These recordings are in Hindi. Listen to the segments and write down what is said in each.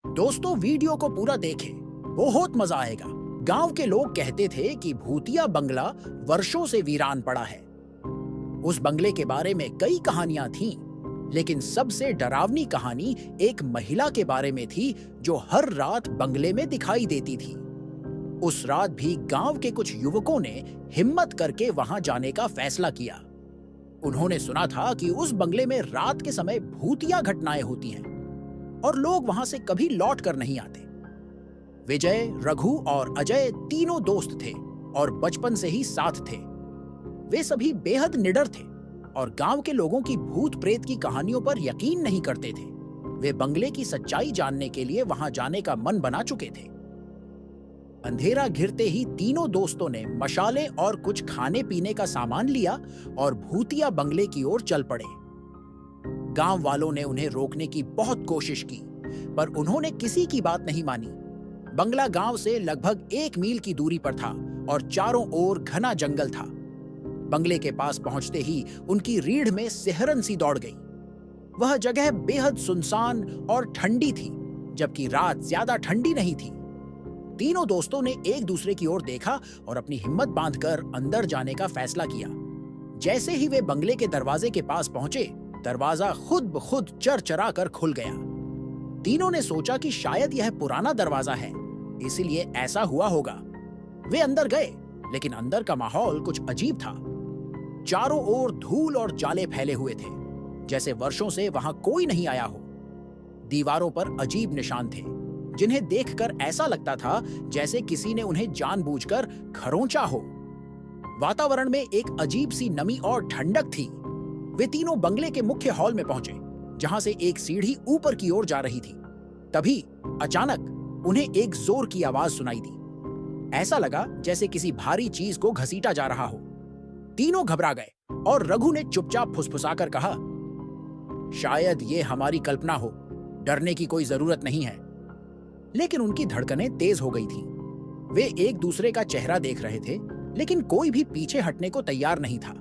दोस्तों, वीडियो को पूरा देखें, बहुत मजा आएगा। गांव के लोग कहते थे कि भूतिया बंगला वर्षों से वीरान पड़ा है। उस बंगले के बारे में कई कहानियां थीं, लेकिन सबसे डरावनी कहानी एक महिला के बारे में थी जो हर रात बंगले में दिखाई देती थी। उस रात भी गांव के कुछ युवकों ने हिम्मत करके वहां जाने का फैसला किया। उन्होंने सुना था कि उस बंगले में रात के समय भूतिया घटनाएं होती हैं और लोग वहां से कभी लौट कर नहीं आते। विजय, रघु और अजय तीनों दोस्त थे और बचपन से ही साथ थे। वे सभी बेहद निडर थे और गांव के लोगों की भूत प्रेत की कहानियों पर यकीन नहीं करते थे। वे बंगले की सच्चाई जानने के लिए वहां जाने का मन बना चुके थे। अंधेरा घिरते ही तीनों दोस्तों ने मशाले और कुछ खाने पीने का सामान लिया और भूतिया बंगले की ओर चल पड़े। गांव वालों ने उन्हें रोकने की बहुत कोशिश की, पर उन्होंने किसी की बात नहीं मानी। बंगला गांव से लगभग 1 मील की दूरी पर था और चारों ओर घना जंगल था। बंगले के पास पहुंचते ही उनकी रीढ़ में सिहरन सी दौड़ गई। वह जगह बेहद सुनसान और ठंडी थी, जबकि रात ज्यादा ठंडी नहीं थी। तीनों दोस्तों ने एक दूसरे की ओर देखा और अपनी हिम्मत बांधकर अंदर जाने का फैसला किया। जैसे ही वे बंगले के दरवाजे के पास पहुंचे, दरवाजा खुद ब खुद चरचरा कर खुल गया। तीनों ने सोचा कि शायद यह पुराना दरवाजा है, इसलिए ऐसा हुआ होगा। वे अंदर गए, लेकिन अंदर का माहौल कुछ अजीब था। चारों ओर धूल और जाले फैले हुए थे, जैसे वर्षों से वहां कोई नहीं आया हो। दीवारों पर अजीब निशान थे, जिन्हें देखकर ऐसा लगता था जैसे किसी ने उन्हें जानबूझकर खरोंचा हो। वातावरण में एक अजीब सी नमी और ठंडक थी। वे तीनों बंगले के मुख्य हॉल में पहुंचे, जहां से एक सीढ़ी ऊपर की ओर जा रही थी। तभी अचानक उन्हें एक जोर की आवाज सुनाई दी। ऐसा लगा जैसे किसी भारी चीज को घसीटा जा रहा हो। तीनों घबरा गए और रघु ने चुपचाप फुसफुसाकर कहा, शायद ये हमारी कल्पना हो, डरने की कोई जरूरत नहीं है। लेकिन उनकी धड़कनें तेज हो गई थीं। वे एक दूसरे का चेहरा देख रहे थे, लेकिन कोई भी पीछे हटने को तैयार नहीं था।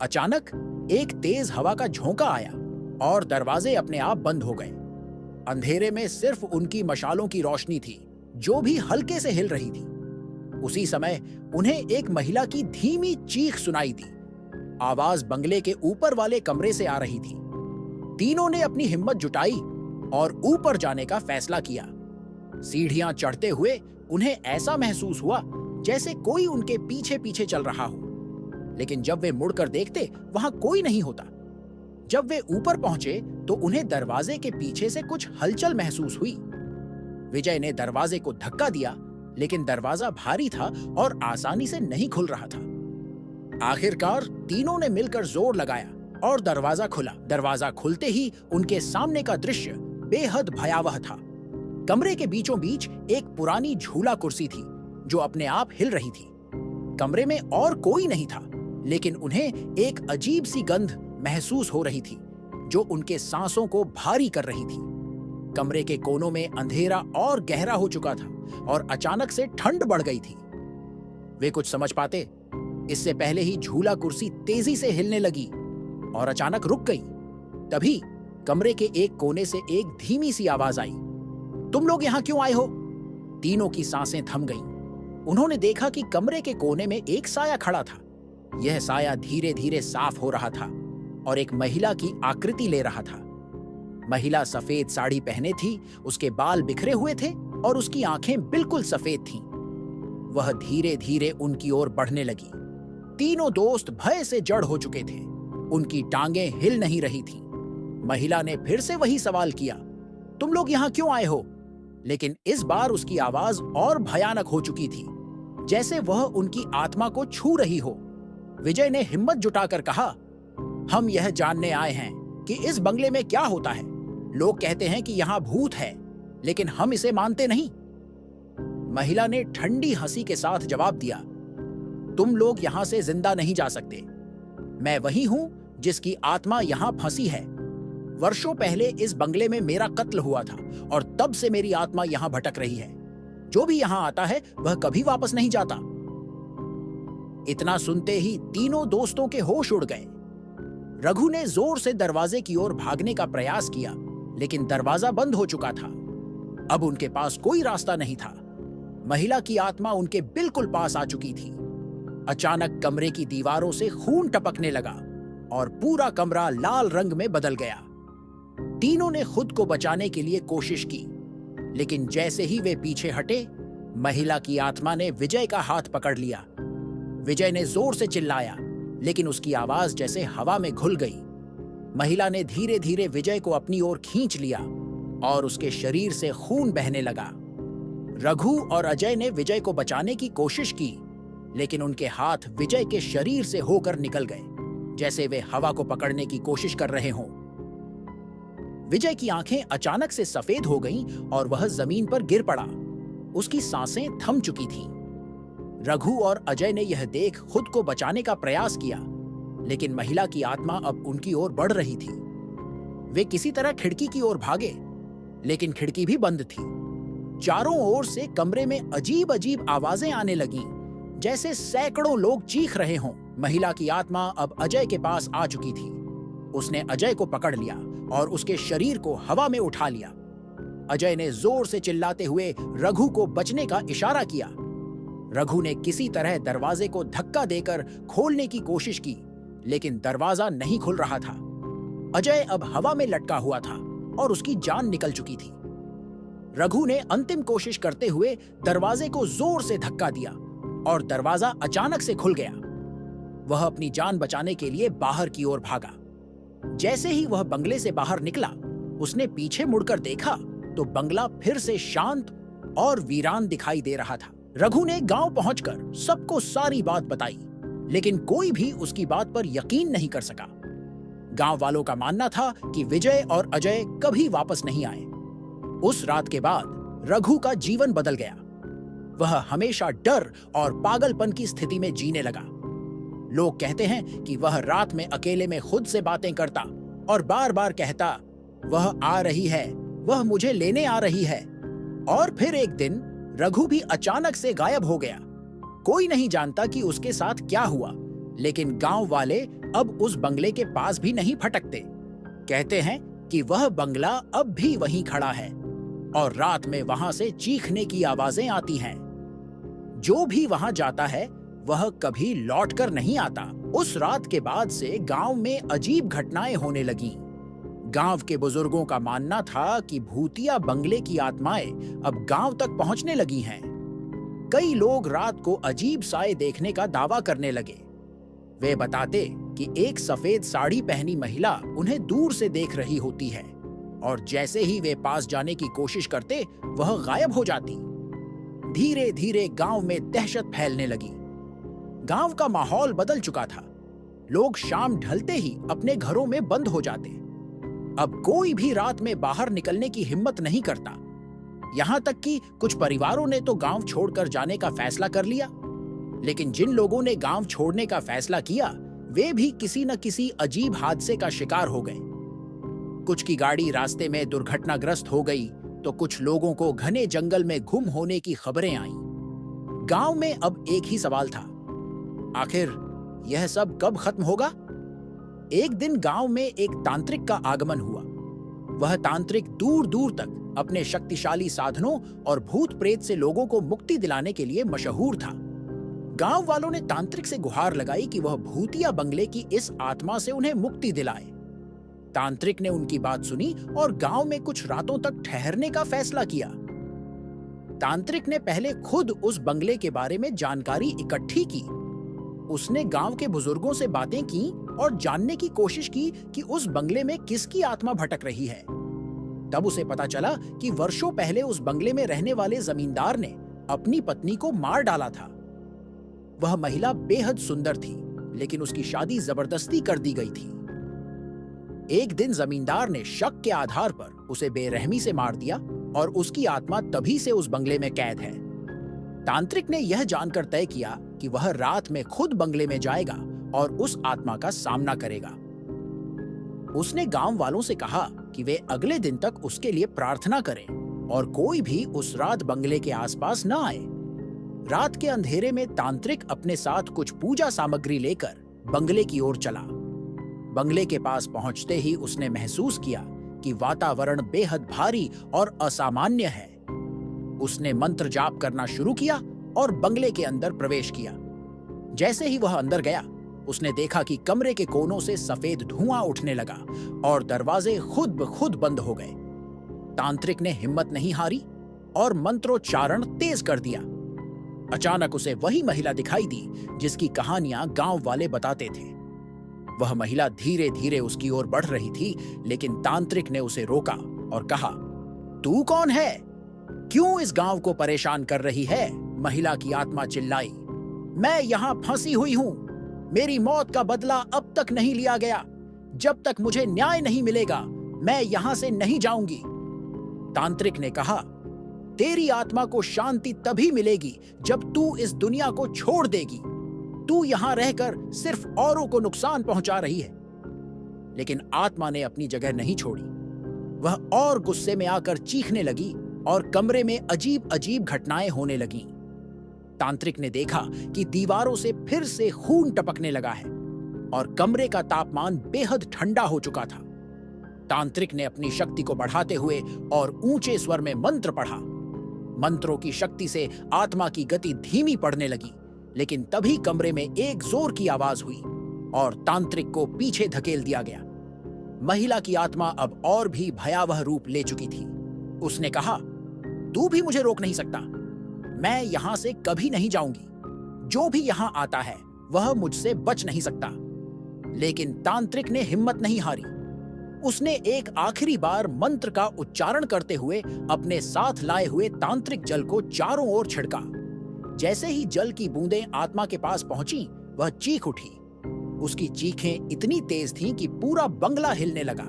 अचानक एक तेज हवा का झोंका आया और दरवाजे अपने आप बंद हो गए। अंधेरे में सिर्फ उनकी मशालों की रोशनी थी, जो भी हल्के से हिल रही थी। उसी समय उन्हें एक महिला की धीमी चीख सुनाई दी। आवाज बंगले के ऊपर वाले कमरे से आ रही थी। तीनों ने अपनी हिम्मत जुटाई और ऊपर जाने का फैसला किया। सीढ़ियां चढ़ते हुए उन्हें ऐसा महसूस हुआ जैसे कोई उनके पीछे पीछे चल रहा हो, लेकिन जब वे मुड़कर देखते, वहां कोई नहीं होता। जब वे ऊपर पहुंचे तो उन्हें दरवाजे के पीछे से कुछ हलचल महसूस हुई। विजय ने दरवाजे को धक्का दिया, लेकिन दरवाजा भारी था और आसानी से नहीं खुल रहा था। आखिरकार तीनों ने मिलकर जोर लगाया और दरवाजा खुला। दरवाजा खुलते ही उनके सामने का दृश्य बेहद भयावह था। कमरे के बीचों बीच एक पुरानी झूला कुर्सी थी, जो अपने आप हिल रही थी। कमरे में और कोई नहीं था, लेकिन उन्हें एक अजीब सी गंध महसूस हो रही थी, जो उनके सांसों को भारी कर रही थी। कमरे के कोनों में अंधेरा और गहरा हो चुका था और अचानक से ठंड बढ़ गई थी। वे कुछ समझ पाते इससे पहले ही झूला कुर्सी तेजी से हिलने लगी और अचानक रुक गई। तभी कमरे के एक कोने से एक धीमी सी आवाज आई, तुम लोग यहाँ क्यों आए हो? तीनों की सांसें थम गईं। उन्होंने देखा कि कमरे के कोने में एक साया खड़ा था। यह साया धीरे धीरे साफ हो रहा था और एक महिला की आकृति ले रहा था। महिला सफेद साड़ी पहने थी, उसके बाल बिखरे हुए थे और उसकी आंखें बिल्कुल सफेद थीं। वह धीरे धीरे उनकी ओर बढ़ने लगी। तीनों दोस्त भय से जड़ हो चुके थे। उनकी टांगें हिल नहीं रही थीं। महिला ने फिर से वही सवाल किया, तुम लोग यहाँ क्यों आए हो? लेकिन इस बार उसकी आवाज और भयानक हो चुकी थी, जैसे वह उनकी आत्मा को छू रही हो। विजय ने हिम्मत जुटाकर कहा, हम यह जानने आए हैं कि इस बंगले में क्या होता है। लोग कहते हैं कि यहाँ भूत है, लेकिन हम इसे मानते नहीं। महिला ने ठंडी हंसी के साथ जवाब दिया, तुम लोग यहाँ से जिंदा नहीं जा सकते। मैं वही हूं जिसकी आत्मा यहाँ फंसी है। वर्षों पहले इस बंगले में मेरा कत्ल हुआ था और तब से मेरी आत्मा यहाँ भटक रही है। जो भी यहाँ आता है वह कभी वापस नहीं जाता। इतना सुनते ही तीनों दोस्तों के होश उड़ गए। रघु ने जोर से दरवाजे की ओर भागने का प्रयास किया, लेकिन दरवाजा बंद हो चुका था। अब उनके पास कोई रास्ता नहीं था। महिला की आत्मा उनके बिल्कुल पास आ चुकी थी। अचानक कमरे की दीवारों से खून टपकने लगा और पूरा कमरा लाल रंग में बदल गया। तीनों ने खुद को बचाने के लिए कोशिश की, लेकिन जैसे ही वे पीछे हटे, महिला की आत्मा ने विजय का हाथ पकड़ लिया। विजय ने जोर से चिल्लाया, लेकिन उसकी आवाज जैसे हवा में घुल गई। महिला ने धीरे धीरे विजय को अपनी ओर खींच लिया और उसके शरीर से खून बहने लगा। रघु और अजय ने विजय को बचाने की कोशिश की, लेकिन उनके हाथ विजय के शरीर से होकर निकल गए, जैसे वे हवा को पकड़ने की कोशिश कर रहे हों। विजय की आंखें अचानक से सफेद हो गईं और वह जमीन पर गिर पड़ा। उसकी सांसें थम चुकी थीं। रघु और अजय ने यह देख खुद को बचाने का प्रयास किया, लेकिन महिला की आत्मा अब उनकी ओर बढ़ रही थी। वे किसी तरह खिड़की की ओर भागे, लेकिन खिड़की भी बंद थी। चारों ओर से कमरे में अजीब अजीब आवाजें आने लगीं, जैसे सैकड़ों लोग चीख रहे हों। महिला की आत्मा अब अजय के पास आ चुकी थी। उसने अजय को पकड़ लिया और उसके शरीर को हवा में उठा लिया। अजय ने जोर से चिल्लाते हुए रघु को बचने का इशारा किया। रघु ने किसी तरह दरवाजे को धक्का देकर खोलने की कोशिश की, लेकिन दरवाजा नहीं खुल रहा था। अजय अब हवा में लटका हुआ था और उसकी जान निकल चुकी थी। रघु ने अंतिम कोशिश करते हुए दरवाजे को जोर से धक्का दिया और दरवाजा अचानक से खुल गया। वह अपनी जान बचाने के लिए बाहर की ओर भागा। जैसे ही वह बंगले से बाहर निकला, उसने पीछे मुड़कर देखा तो बंगला फिर से शांत और वीरान दिखाई दे रहा था। रघु ने गांव पहुंचकर सबको सारी बात बताई, लेकिन कोई भी उसकी बात पर यकीन नहीं कर सका। गांव वालों का मानना था कि विजय और अजय कभी वापस नहीं आए। उस रात के बाद रघु का जीवन बदल गया। वह हमेशा डर और पागलपन की स्थिति में जीने लगा। लोग कहते हैं कि वह रात में अकेले में खुद से बातें करता और बार बार कहता, वह आ रही है, वह मुझे लेने आ रही है। और फिर एक दिन रघु भी अचानक से गायब हो गया। कोई नहीं जानता कि उसके साथ क्या हुआ, लेकिन गांव वाले अब उस बंगले के पास भी नहीं फटकते। कहते हैं कि वह बंगला अब भी वहीं खड़ा है और रात में वहां से चीखने की आवाजें आती हैं। जो भी वहां जाता है वह कभी लौटकर नहीं आता। उस रात के बाद से गांव में अजीब घटनाएं होने लगीं। गांव के बुजुर्गों का मानना था कि भूतिया बंगले की आत्माएं अब गांव तक पहुंचने लगी हैं। कई लोग रात को अजीब साए देखने का दावा करने लगे। वे बताते कि एक सफेद साड़ी पहनी महिला उन्हें दूर से देख रही होती है और जैसे ही वे पास जाने की कोशिश करते, वह गायब हो जाती। धीरे धीरे गांव में दहशत फैलने लगी। गांव का माहौल बदल चुका था। लोग शाम ढलते ही अपने घरों में बंद हो जाते। अब कोई भी रात में बाहर निकलने की हिम्मत नहीं करता। यहां तक कि कुछ परिवारों ने तो गांव छोड़कर जाने का फैसला कर लिया। लेकिन जिन लोगों ने गांव छोड़ने का फैसला किया, वे भी किसी न किसी अजीब हादसे का शिकार हो गए। कुछ की गाड़ी रास्ते में दुर्घटनाग्रस्त हो गई, तो कुछ लोगों को घने जंगल में गुम होने की खबरें आईं। गांव में अब एक ही सवाल था, आखिर यह सब कब खत्म होगा? एक दिन गांव में एक तांत्रिक का आगमन हुआ। वह तांत्रिक दूर दूर तक अपने शक्तिशाली साधनों और भूत प्रेत से लोगों को मुक्ति दिलाने के लिए मशहूर था। गांव वालों ने तांत्रिक से गुहार लगाई कि वह भूतिया बंगले की इस आत्मा से उन्हें मुक्ति दिलाए। तांत्रिक ने उनकी बात सुनी और गांव में कुछ रातों तक ठहरने का फैसला किया। तांत्रिक ने पहले खुद उस बंगले के बारे में जानकारी इकट्ठी की। उसने गांव के बुजुर्गों से बातें की और जानने की कोशिश की कि उस बंगले में किसकी आत्मा भटक रही है। तब उसे पता चला कि वर्षों पहले उस बंगले में रहने वाले जमींदार ने अपनी पत्नी को मार डाला था। वह महिला बेहद सुंदर थी, लेकिन उसकी शादी जबरदस्ती कर दी गई थी। एक दिन जमींदार ने शक के आधार पर उसे बेरहमी से मार दिया और उसकी आत्मा तभी से उस बंगले में कैद है। तांत्रिक ने यह जानकर तय किया कि वह रात में खुद बंगले में जाएगा और उस आत्मा का सामना करेगा। उसने गांव वालों से कहा कि वे अगले दिन तक उसके लिए प्रार्थना करें और कोई भी उस रात बंगले के आसपास न आए। रात के अंधेरे में तांत्रिक अपने साथ कुछ पूजा सामग्री लेकर बंगले की ओर चला। बंगले के पास पहुंचते ही उसने महसूस किया कि वातावरण बेहद भारी और असामान्य है। उसने मंत्र जाप करना शुरू किया और बंगले के अंदर प्रवेश किया। जैसे ही वह अंदर गया, उसने देखा कि कमरे के कोनों से सफेद धुआं उठने लगा और दरवाजे खुद ब खुद बंद हो गए। तांत्रिक ने हिम्मत नहीं हारी और मंत्रोच्चारण तेज कर दिया। अचानक उसे वही महिला दिखाई दी जिसकी कहानियां गांव वाले बताते थे। वह महिला धीरे धीरे उसकी ओर बढ़ रही थी, लेकिन तांत्रिक ने उसे रोका और कहा, तू कौन है? क्यों इस गांव को परेशान कर रही है? महिला की आत्मा चिल्लाई, मैं यहां फंसी हुई हूं। मेरी मौत का बदला अब तक नहीं लिया गया। जब तक मुझे न्याय नहीं मिलेगा, मैं यहां से नहीं जाऊंगी। तांत्रिक ने कहा, तेरी आत्मा को शांति तभी मिलेगी जब तू इस दुनिया को छोड़ देगी। तू यहां रहकर सिर्फ औरों को नुकसान पहुंचा रही है। लेकिन आत्मा ने अपनी जगह नहीं छोड़ी। वह और गुस्से में आकर चीखने लगी और कमरे में अजीब अजीब घटनाएं होने लगीं। तांत्रिक ने देखा कि दीवारों से फिर से खून टपकने लगा है और कमरे का तापमान बेहद ठंडा हो चुका था। तांत्रिक ने अपनी शक्ति को बढ़ाते हुए और ऊंचे स्वर में मंत्र पढ़ा। मंत्रों की शक्ति से आत्मा की गति धीमी पड़ने लगी, लेकिन तभी कमरे में एक जोर की आवाज हुई और तांत्रिक को पीछे धकेल दिया गया। महिला की आत्मा अब और भी भयावह रूप ले चुकी थी। उसने कहा, तू भी मुझे रोक नहीं सकता। मैं यहां से कभी नहीं जाऊंगी। जो भी यहां आता है वह मुझसे बच नहीं सकता। लेकिन तांत्रिक ने हिम्मत नहीं हारी। उसने एक आखिरी बार मंत्र का उच्चारण करते हुए अपने साथ लाए हुए तांत्रिक जल को चारों ओर छिड़का। जैसे ही जल की बूंदें आत्मा के पास पहुंची, वह चीख उठी। उसकी चीखें इतनी तेज थीं कि पूरा बंगला हिलने लगा।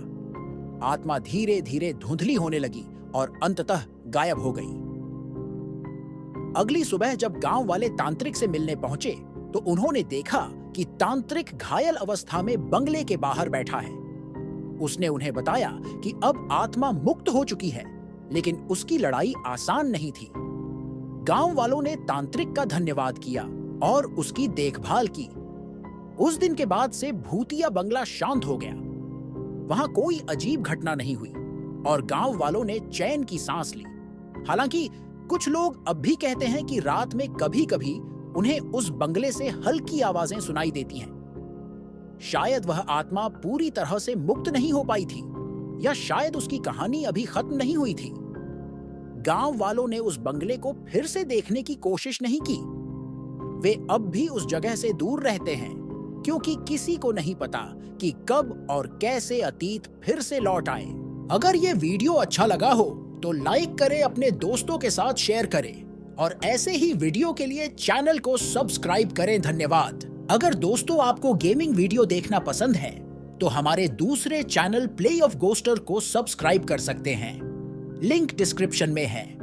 आत्मा धीरे धीरे धुंधली होने लगी और अंततः गायब हो गई। अगली सुबह जब गांव वाले तांत्रिक से मिलने पहुंचे तो उन्होंने देखा कि तांत्रिक घायल अवस्था में बंगले के बाहर बैठा है। उसने उन्हें बताया कि अब आत्मा मुक्त हो चुकी है, लेकिन उसकी लड़ाई आसान नहीं थी। गांव वालों ने तांत्रिक का धन्यवाद किया और उसकी देखभाल की। उस दिन के बाद से भूतिया बंगला शांत हो गया। वहां कोई अजीब घटना नहीं हुई और गांव वालों ने चैन की सांस ली। हालांकि कुछ लोग अब भी कहते हैं कि रात में कभी-कभी उन्हें उस बंगले से हल्की आवाजें सुनाई देती हैं। शायद वह आत्मा पूरी तरह से मुक्त नहीं हो पाई थी, या शायद उसकी कहानी अभी खत्म नहीं हुई थी। गांव वालों ने उस बंगले को फिर से देखने की कोशिश नहीं की। वे अब भी उस जगह से दूर रहते हैं, क्योंकि किसी को नहीं पता कि कब और कैसे अतीत फिर से लौट आए। अगर ये वीडियो अच्छा लगा हो तो लाइक करें, अपने दोस्तों के साथ शेयर करें और ऐसे ही वीडियो के लिए चैनल को सब्सक्राइब करें। धन्यवाद। अगर दोस्तों आपको गेमिंग वीडियो देखना पसंद है तो हमारे दूसरे चैनल प्ले ऑफ गोस्टर को सब्सक्राइब कर सकते हैं। लिंक डिस्क्रिप्शन में है।